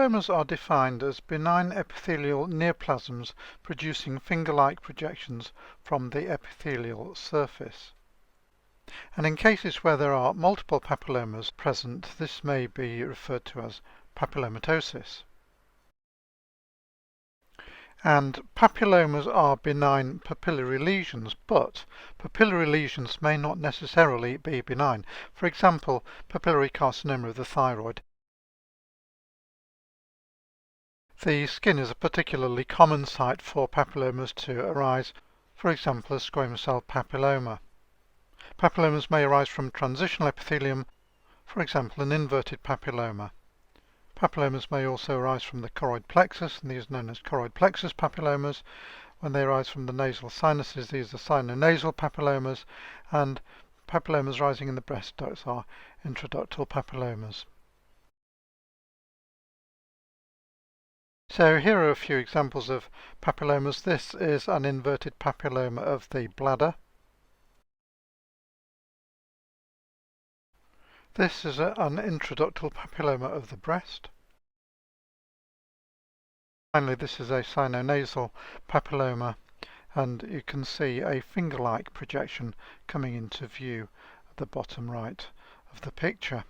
Papillomas are defined as benign epithelial neoplasms producing finger-like projections from the epithelial surface. And in cases where there are multiple papillomas present, this may be referred to as papillomatosis. And papillomas are benign papillary lesions, but papillary lesions may not necessarily be benign. For example, papillary carcinoma of the thyroid. The skin is a particularly common site for papillomas to arise, for example, a squamous cell papilloma. Papillomas may arise from transitional epithelium, for example, an inverted papilloma. Papillomas may also arise from the choroid plexus, and these are known as choroid plexus papillomas. When they arise from the nasal sinuses, these are sinonasal papillomas, and papillomas rising in the breast ducts are intraductal papillomas. So here are a few examples of papillomas. This is an inverted papilloma of the bladder. This is an intraductal papilloma of the breast. Finally, this is a sinonasal papilloma, and you can see a finger-like projection coming into view at the bottom right of the picture.